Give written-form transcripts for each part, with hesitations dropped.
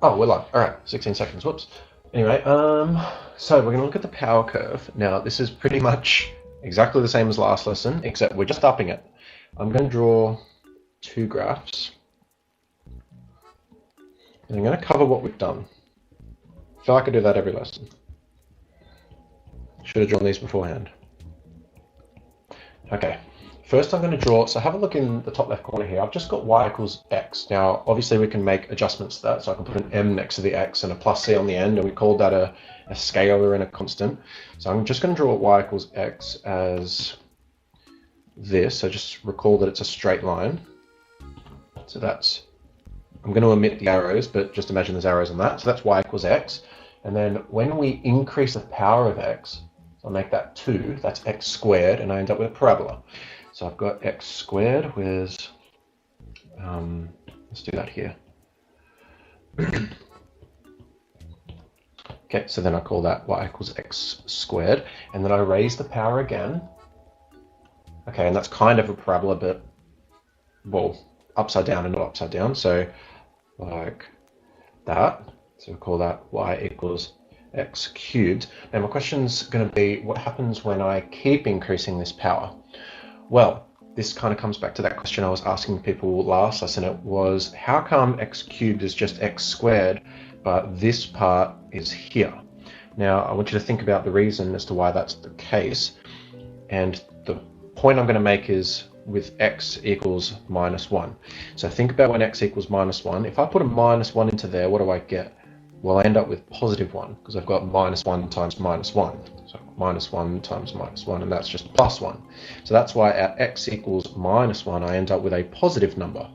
Oh, we're live. All right, 16 seconds. Whoops. Anyway, so we're going to look at the power curve. Now, this is pretty much exactly the same as last lesson, except we're just upping it. I'm going to draw two graphs, and I'm going to cover what we've done. I feel like I do that every lesson. Should have drawn these beforehand. Okay, first I'm going to draw, so have a look in the top left corner here. I've just got y equals x. Now, obviously we can make adjustments to that, so I can put an m next to the x and a plus c on the end, and we called that a scalar and a constant. So I'm just going to draw y equals x as this, so just recall that it's a straight line. So that's, I'm going to omit the arrows, but just imagine there's arrows on that. So that's y equals x. And then when we increase the power of x, so I'll make that 2, that's x squared, and I end up with a parabola. So I've got x squared with, let's do that here. Okay, so then I call that y equals x squared, and then I raise the power again. Okay, and that's kind of a parabola, but, well, upside down and not upside down, so like that. So we call that y equals x cubed. Now my question's going to be, what happens when I keep increasing this power? Well, this kind of comes back to that question I was asking people last lesson. It was, how come x cubed is just x squared, but this part is here? Now, I want you to think about the reason as to why that's the case. And the point I'm going to make is with x equals minus 1. So think about when x equals minus 1. If I put a minus 1 into there, what do I get? Well, I end up with positive 1, because I've got minus 1 times minus 1. So minus 1 times minus 1, and that's just plus 1. So that's why at x equals minus 1, I end up with a positive number.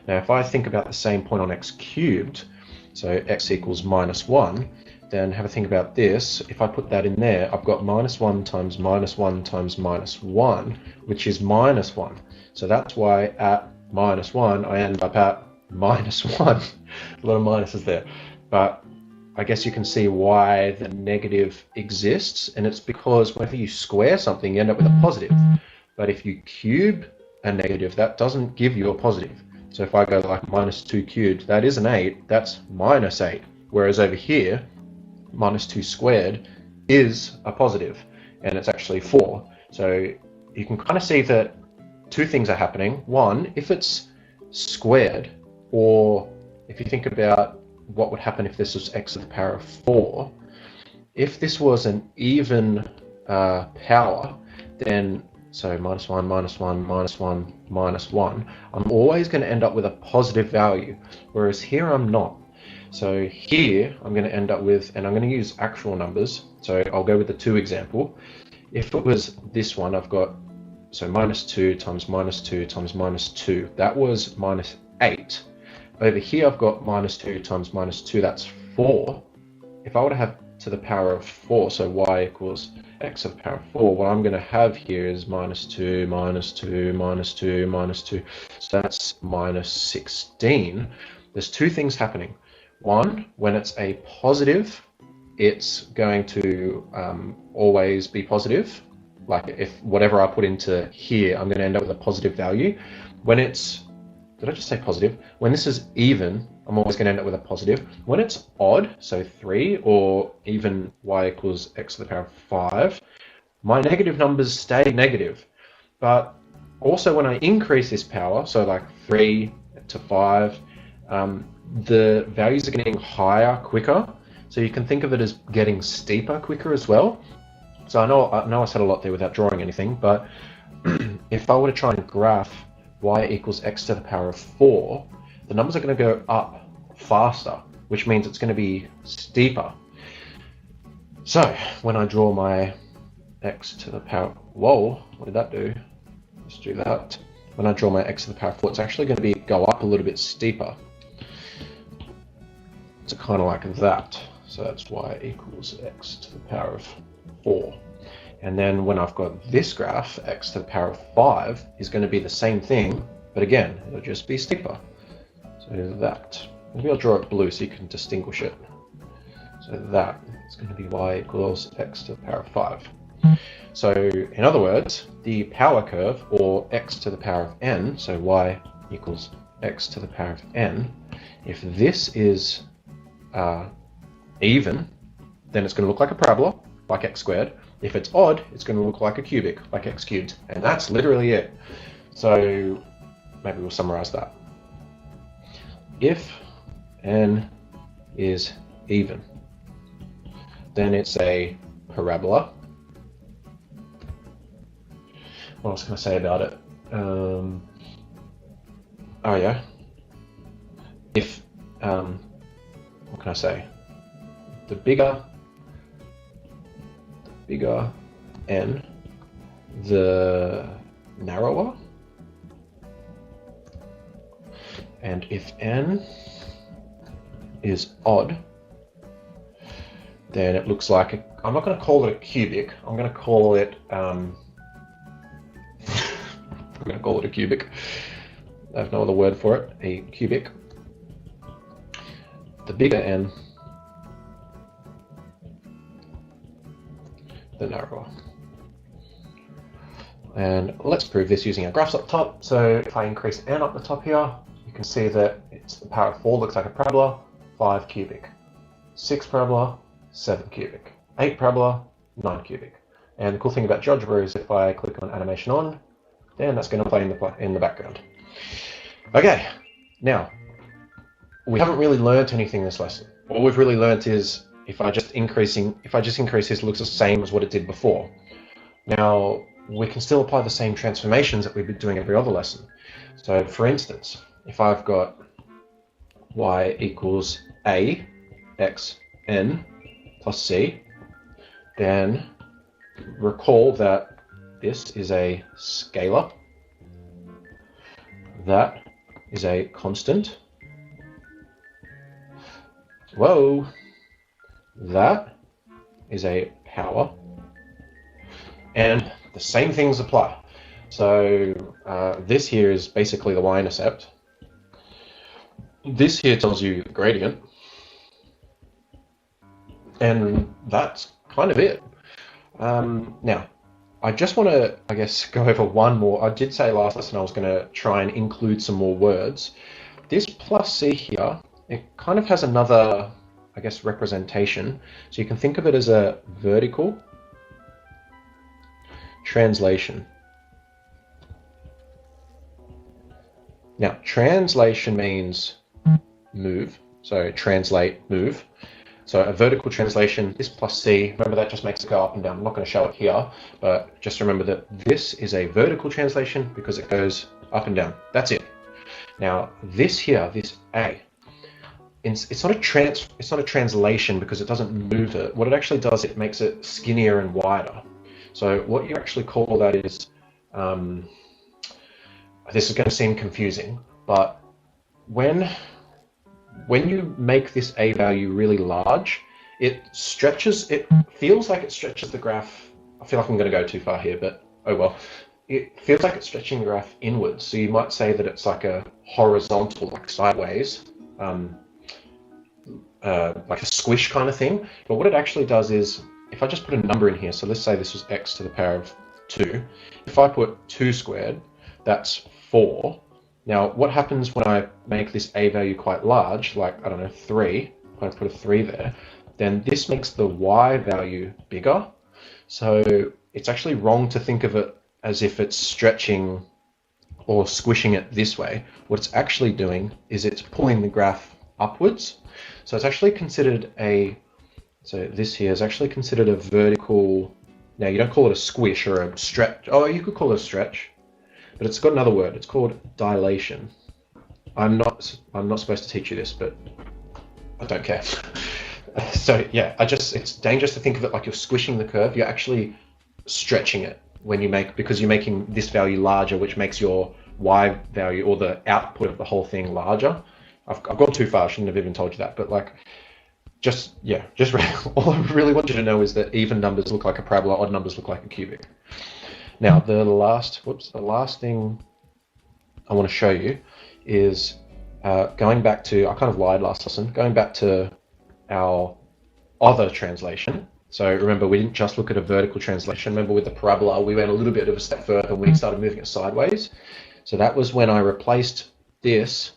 Now, if I think about the same point on x cubed, so x equals minus 1, then have a think about this. If I put that in there, I've got minus 1 times minus 1 times minus 1, which is minus 1. So that's why at minus 1, I end up at minus 1. A lot of minuses there. But I guess you can see why the negative exists, and it's because whenever you square something, you end up with a positive. But if you cube a negative, that doesn't give you a positive. So if I go like minus 2 cubed, that is an 8, that's minus 8. Whereas over here, minus 2 squared is a positive, and it's actually 4. So you can kind of see that two things are happening. One, if it's squared, or if you think about what would happen if this was x to the power of 4, if this was an even power, then, so minus 1, minus 1, minus 1, minus 1, I'm always going to end up with a positive value, whereas here I'm not. So here I'm going to end up with, and I'm going to use actual numbers, so I'll go with the 2 example. If it was this one, I've got, so minus 2 times minus 2 times minus 2, that was minus 8. Over here I've got minus 2 times minus 2, that's 4. If I were to have to the power of 4, so y equals x to the power of 4, what I'm going to have here is minus 2, minus 2, minus 2, minus 2, so that's minus 16. There's two things happening. One, when it's a positive, it's going to always be positive. Like if whatever I put into here, I'm going to end up with a positive value. When it's, did I just say positive? When this is even, I'm always going to end up with a positive. When it's odd, so 3, or even y equals x to the power of 5, my negative numbers stay negative. But also when I increase this power, so like 3 to 5, the values are getting higher quicker. So you can think of it as getting steeper quicker as well. So I know I said a lot there without drawing anything, but if I were to try and graph y equals x to the power of 4, the numbers are going to go up faster, which means it's going to be steeper. So when I draw my x to the power, whoa, what did that do? Let's do that. When I draw my x to the power of 4, it's actually going to go up a little bit steeper. So kind of like that. So that's y equals x to the power of 4. And then when I've got this graph, x to the power of 5 is going to be the same thing, but again, it'll just be steeper. So that. Maybe I'll draw it blue so you can distinguish it. So that is going to be y equals x to the power of 5. So in other words, the power curve, or x to the power of n, so y equals x to the power of n, if this is even, then it's going to look like a parabola, like x squared. If it's odd, it's going to look like a cubic, like x cubed. And that's literally it. So maybe we'll summarize that. If n is even, then it's a parabola. What else can I say about it? Oh yeah. If, what can I say? The bigger n, the narrower. And if n is odd, then it looks like I'm not going to call it a cubic. I'm going to call it I'm going to call it a cubic. I have no other word for it. A cubic. The bigger n, the narrower. And let's prove this using our graphs up top. So if I increase n up the top here, you can see that it's the power of 4 looks like a parabola, 5 cubic, 6 parabola, 7 cubic, 8 parabola, 9 cubic. And the cool thing about GeoGebra is if I click on animation on, then that's going to play in the background. Okay, now we haven't really learnt anything this lesson. All we've really learnt is if I just increase this, it looks the same as what it did before. Now we can still apply the same transformations that we've been doing every other lesson. So for instance, if I've got y equals a x n plus c, then recall that this is a scalar, that is a constant, whoa, that is a power, and the same things apply. So this here is basically the y-intercept. This here tells you the gradient, and that's kind of it. Now, I just want to, I guess, go over one more. I did say last lesson I was going to try and include some more words. This plus c here, it kind of has another, I guess, representation. So you can think of it as a vertical translation. Now, translation means move. So translate, move. So a vertical translation, this plus c, remember that just makes it go up and down. I'm not going to show it here, but just remember that this is a vertical translation because it goes up and down. That's it. Now this here, this a, it's not a translation because it doesn't move it. What it actually does, it makes it skinnier and wider. So what you actually call that is, this is going to seem confusing, but when you make this a value really large, it feels like it stretches the graph. I feel like I'm going to go too far here, but oh well. It feels like it's stretching the graph inwards. So you might say that it's like a horizontal, like sideways, like a squish kind of thing. But what it actually does is, if I just put a number in here, so let's say this was x to the power of 2. If I put 2 squared, that's 4. Now, what happens when I make this a value quite large, like, I don't know, 3, if I put a 3 there, then this makes the y value bigger. So it's actually wrong to think of it as if it's stretching or squishing it this way. What it's actually doing is it's pulling the graph upwards. So it's actually considered so this here is actually considered a vertical. Now, you don't call it a squish or a stretch. Oh, you could call it a stretch. But it's got another word. It's called dilation. I'm not supposed to teach you this, but I don't care. So yeah, it's dangerous to think of it like you're squishing the curve. You're actually stretching it because you're making this value larger, which makes your y value or the output of the whole thing larger. I've gone too far. I shouldn't have even told you that. But like, all I really want you to know is that even numbers look like a parabola, odd numbers look like a cubic. Now, the last thing I want to show you is going back to, I kind of lied last lesson, going back to our other translation. So remember, we didn't just look at a vertical translation. Remember, with the parabola, we went a little bit of a step further and we started moving it sideways. So that was when I replaced this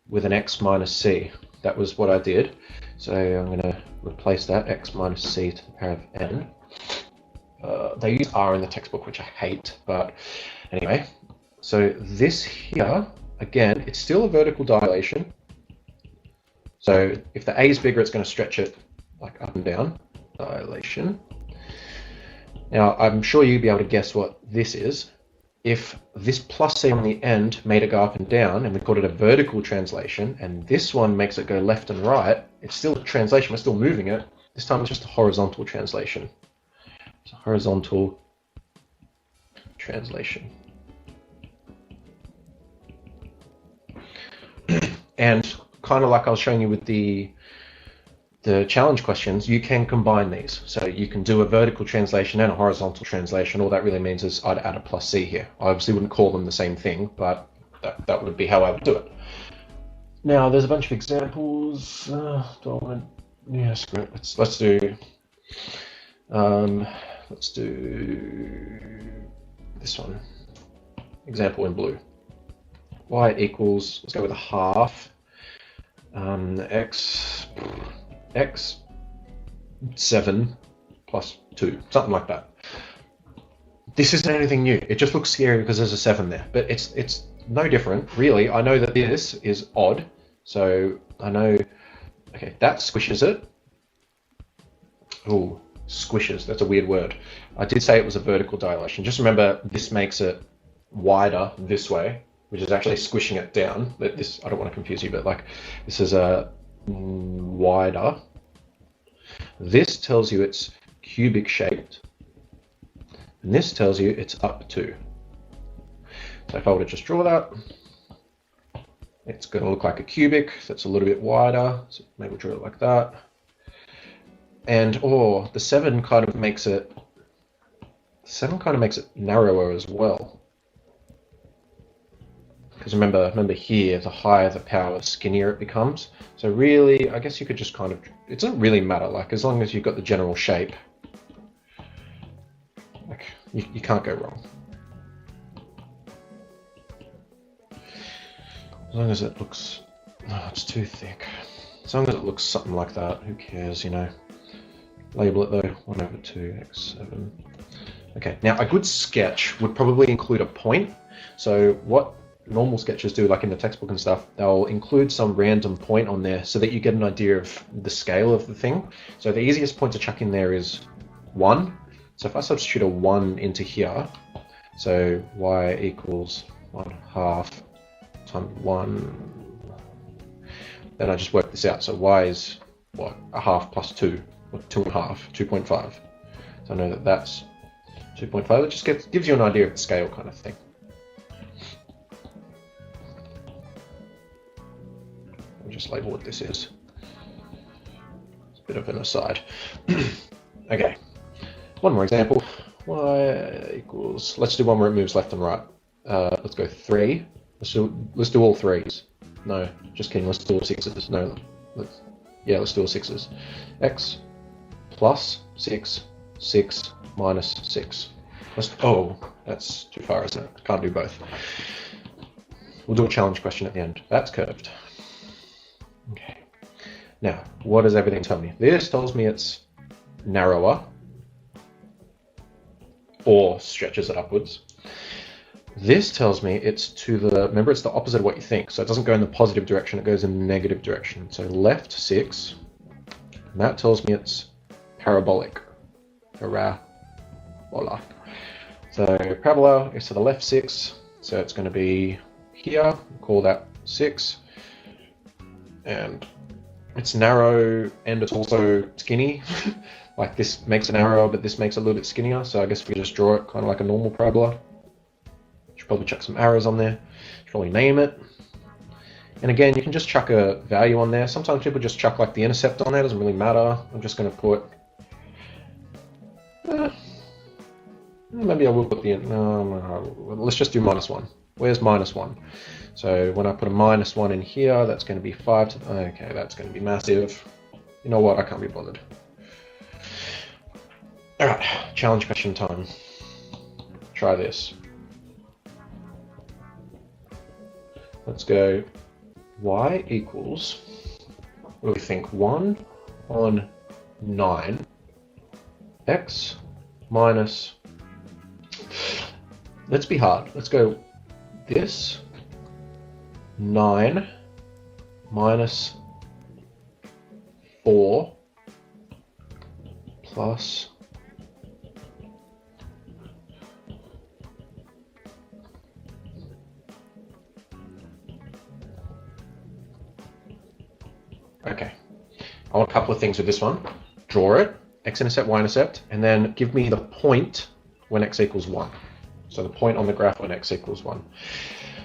with an x minus c. That was what I did. So I'm going to replace that, x minus c to the power of n. They use r in the textbook, which I hate, but anyway. So this here, again, it's still a vertical dilation. So if the a is bigger, it's going to stretch it like up and down, dilation. Now, I'm sure you'd be able to guess what this is. If this plus c on the end made it go up and down, and we called it a vertical translation, and this one makes it go left and right, it's still a translation, we're still moving it. This time it's just a horizontal translation. It's a horizontal translation. And kind of like I was showing you with the challenge questions, you can combine these. So you can do a vertical translation and a horizontal translation. All that really means is I'd add a plus c here. I obviously wouldn't call them the same thing, but that would be how I would do it. Now there's a bunch of examples. Do I want to? Yeah, screw it. Let's do this one. Example in blue. Y equals, let's go with a half. X 7 plus 2, something like that. This isn't anything new. It just looks scary because there's a 7 there, but it's no different, really. I know that this is odd, so I know, okay, that squishes it. Oh, squishes, that's a weird word. I did say it was a vertical dilation. Just remember, this makes it wider this way, which is actually squishing it down. This, I don't want to confuse you, but like, this is a wider. This tells you it's cubic shaped, and this tells you it's up 2. So if I were to just draw that, it's going to look like a cubic that's a little bit wider. So maybe we'll draw it like that. And the 7 kind of makes it narrower as well. Because remember here, the higher the power, the skinnier it becomes. So really, I guess you could just kind of, it doesn't really matter, like as long as you've got the general shape, like you can't go wrong. As long as it looks, no, it's too thick. As long as it looks something like that, who cares, you know. Label it though, 1/2x7. Okay, now a good sketch would probably include a point. So what normal sketches do, like in the textbook and stuff, they'll include some random point on there so that you get an idea of the scale of the thing. So the easiest point to chuck in there is 1. So if I substitute a 1 into here, so y equals 1/2 times 1, then I just work this out. So y is what, 1/2 plus 2, or 2.5, 2.5. So I know that that's 2.5. It just gives you an idea of the scale kind of thing. Just label what this is. It's a bit of an aside. Okay, one more example. Y equals, let's do one where it moves left and right. Let's go 3. Let's do all 3s. No, just kidding, let's do all 6s. No, let's do all 6s. X plus 6, 6 minus 6. That's too far, isn't it? Can't do both. We'll do a challenge question at the end. That's curved. Okay. Now, what does everything tell me? This tells me it's narrower or stretches it upwards. This tells me it's remember, it's the opposite of what you think. So it doesn't go in the positive direction, it goes in the negative direction. So left 6, and that tells me it's parabolic. Parabola. So parabola is to the left 6, so it's going to be here, call that 6. And it's narrow and it's also skinny. Like this makes it narrower, but this makes it a little bit skinnier. So I guess we just draw it kind of like a normal parabola. Should probably chuck some arrows on there. Should probably name it. And again, you can just chuck a value on there. Sometimes people just chuck like the intercept on there. Doesn't really matter. I'm just going to put. Maybe I will put the. No. Let's just do -1. Where's -1? So when I put a -1 in here, that's going to be 5. Okay, that's going to be massive. You know what? I can't be bothered. All right, challenge question time. Try this. Let's go. Y equals. What do we think? 1 on 9, x minus, let's be hard, let's go this 9 minus 4 plus okay. I want a couple of things with this one. Draw it, x-intercept, y-intercept, and then give me the point when x equals 1. So the point on the graph when x equals 1.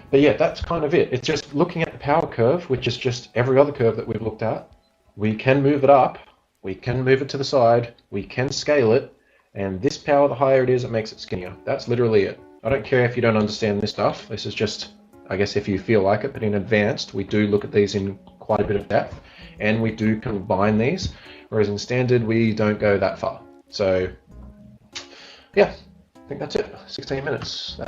But yeah, that's kind of it. It's just looking at the power curve, which is just every other curve that we've looked at. We can move it up, we can move it to the side, we can scale it, and this power, the higher it is, it makes it skinnier. That's literally it. I don't care if you don't understand this stuff. This is just, I guess, if you feel like it, but in advanced, we do look at these in quite a bit of depth, and we do combine these, whereas in standard, we don't go that far. So, yeah, I think that's it. 16 minutes. That's